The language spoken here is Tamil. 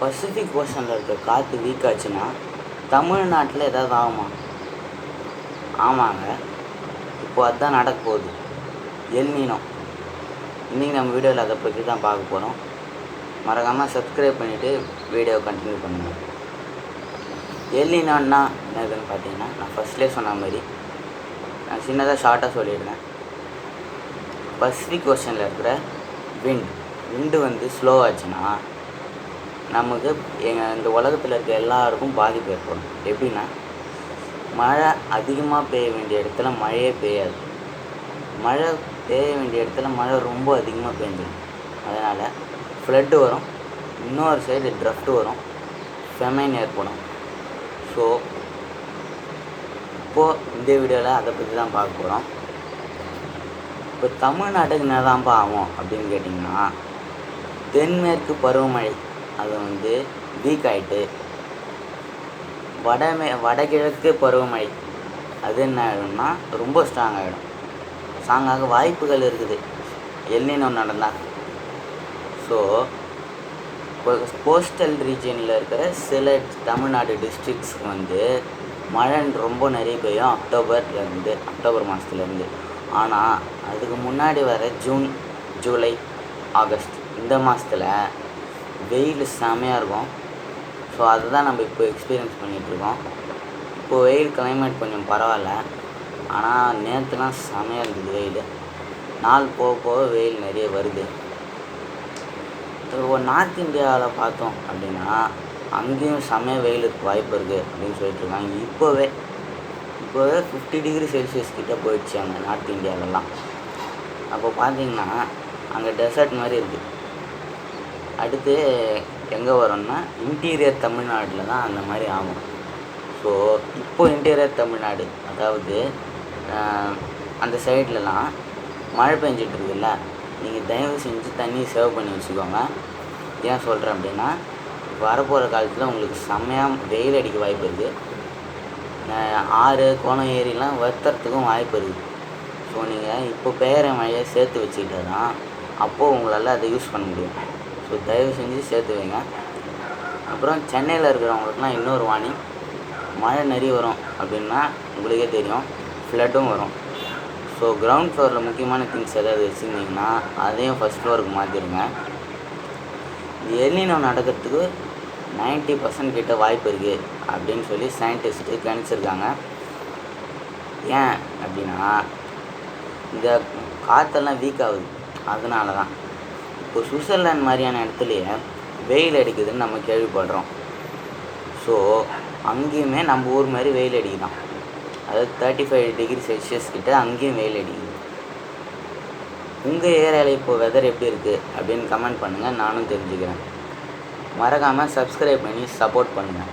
பசிபிக் ஓஷனில் இருக்க காற்று வீக் ஆச்சுன்னா தமிழ்நாட்டில் ஏதாவது ஆகுமா? ஆமாங்க, இப்போது அதுதான் நடக்க போகுது. L Niño. இன்றைக்கி நம்ம வீடியோவில் அதை பற்றி தான் பார்க்க போகிறோம். மறக்காமல் சப்ஸ்கிரைப் பண்ணிவிட்டு வீடியோவை கண்டினியூ பண்ணுங்கள். எல் நீனோன்னா என்னதுன்னு பார்த்தீங்கன்னா, நான் ஃபஸ்ட்லேயே சொன்ன மாதிரி நான் சின்னதாக ஷார்ட்டாக சொல்லியிருந்தேன். பசிபிக் ஓஷனில் இருக்கிற விண்டு வந்து ஸ்லோ ஆச்சுன்னா நமக்கு இந்த உலகத்தில் இருக்க எல்லாருக்கும் பாதிப்பு ஏற்படும். எப்படின்னா, மழை அதிகமாக பெய்ய வேண்டிய இடத்துல மழையே பெய்யாது. மழை பெய்ய வேண்டிய இடத்துல மழை ரொம்ப அதிகமாக பெஞ்சிடும். அதனால் ஃப்ளட்டு வரும், இன்னொரு சைடு ட்ரஃப்ட் வரும், ஃபெமைன் ஏற்படும். ஸோ இப்போது இந்த வீடியோவில் அதை பற்றி தான் பார்க்க போகிறோம். இப்போ தமிழ்நாட்டுக்கு என்னதான்ப்பா ஆகும் அப்படின்னு கேட்டிங்கன்னா, தென்மேற்கு பருவமழை அது வந்து வீக் ஆகிட்டு வடகிழக்கு பருவமழை அது என்ன ஆகிடும்னா ரொம்ப ஸ்ட்ராங் ஆகிடும். ஸ்ட்ராங்காக வாய்ப்புகள் இருக்குது எல் நீனோ நடந்தால். ஸோ இப்போ கோஸ்டல் ரீஜனில் இருக்கிற சில தமிழ்நாடு டிஸ்ட்ரிக்ஸ்க்கு வந்து மழை ரொம்ப நிறைய பெய்யும் அக்டோபர் மாதத்துலேருந்து. ஆனால் அதுக்கு முன்னாடி வர ஜூன், ஜூலை, ஆகஸ்ட் இந்த மாதத்தில் வெயில் செமையாக இருக்கும். ஸோ அதுதான் நம்ம இப்போ எக்ஸ்பீரியன்ஸ் பண்ணிகிட்ருக்கோம். இப்போது வெயில் கிளைமேட் கொஞ்சம் பரவாயில்ல, ஆனால் நேற்றுலாம் செமையாக இருந்தது வெயில். நாள் போக போக வெயில் நிறைய வருது. இப்போ நார்த் இந்தியாவில் பார்த்தோம் அப்படின்னா அங்கேயும் செமையாக வெயிலுக்கு வாய்ப்பு இருக்குது அப்படின்னு சொல்லிட்டுருக்காங்க. இப்போவே 50 டிகிரி செல்சியஸ் கிட்டே போயிடுச்சு அங்கே நார்த் இந்தியாவிலலாம். அப்போ பார்த்தீங்கன்னா அங்கே டெசர்ட் மாதிரி இருக்குது. அடுத்து எங்கே வரும்னா இன்டீரியர் தமிழ்நாட்டில் தான் அந்த மாதிரி ஆகும். ஸோ இப்போ இன்டீரியர் தமிழ்நாடு, அதாவது அந்த சைட்லலாம் மழை பெஞ்சிட்ருக்குல்ல, நீங்கள் தயவு செஞ்சு தண்ணி சேவ் பண்ணி வச்சுக்கோங்க. ஏன் சொல்கிறேன் அப்படின்னா, வரப்போகிற காலத்தில் உங்களுக்கு செம்மையாக வெயில் அடிக்க வாய்ப்பு இருக்குது. ஆறு குளம் ஏரிலாம் வற்றுறதுக்கும் வாய்ப்பு இருக்குது. ஸோ நீங்கள் இப்போ பெய்கிற மழையை சேர்த்து வச்சுக்கிட்டா தான் அப்போது உங்களால் அதை யூஸ் பண்ண முடியும். ஸோ தயவு செஞ்சு சேர்த்து வைங்க. அப்புறம் சென்னையில் இருக்கிறவங்களுக்குலாம் இன்னொரு வார்னிங், மழை நிறைய வரும் அப்படின்னா உங்களுக்கே தெரியும், ஃப்ளட்டும் வரும். ஸோ கிரவுண்ட் ஃப்ளோரில் முக்கியமான திங்ஸ் ஏதாவது வச்சுருந்தீங்கன்னா அதையும் ஃபஸ்ட் ஃப்ளோருக்கு மாற்றிடுங்க. எல் நீனோ நடக்கிறதுக்கு 90% கிட்ட வாய்ப்பு இருக்குது அப்படின்னு சொல்லி சயின்டிஸ்ட்டு கணிச்சிருக்காங்க. ஏன் அப்படின்னா, இந்த காற்றெல்லாம் வீக் ஆகுது, அதனால தான். இப்போ சுவிட்சர்லாந்து மாதிரியான இடத்துலையே வெயில் அடிக்குதுன்னு நம்ம கேள்விப்படுறோம். ஸோ அங்கேயுமே நம்ம ஊர் மாதிரி வெயில் அடிக்குதான், அதாவது 35 டிகிரி செல்சியஸ் கிட்ட அங்கேயும் வெயில் அடிக்குது. உங்கள் ஏரியாவில் இப்போ வெதர் எப்படி இருக்குது அப்படின்னு கமெண்ட் பண்ணுங்கள், நானும் தெரிஞ்சுக்கிறேன். மறக்காமல் சப்ஸ்கிரைப் பண்ணி சப்போர்ட் பண்ணுங்கள்.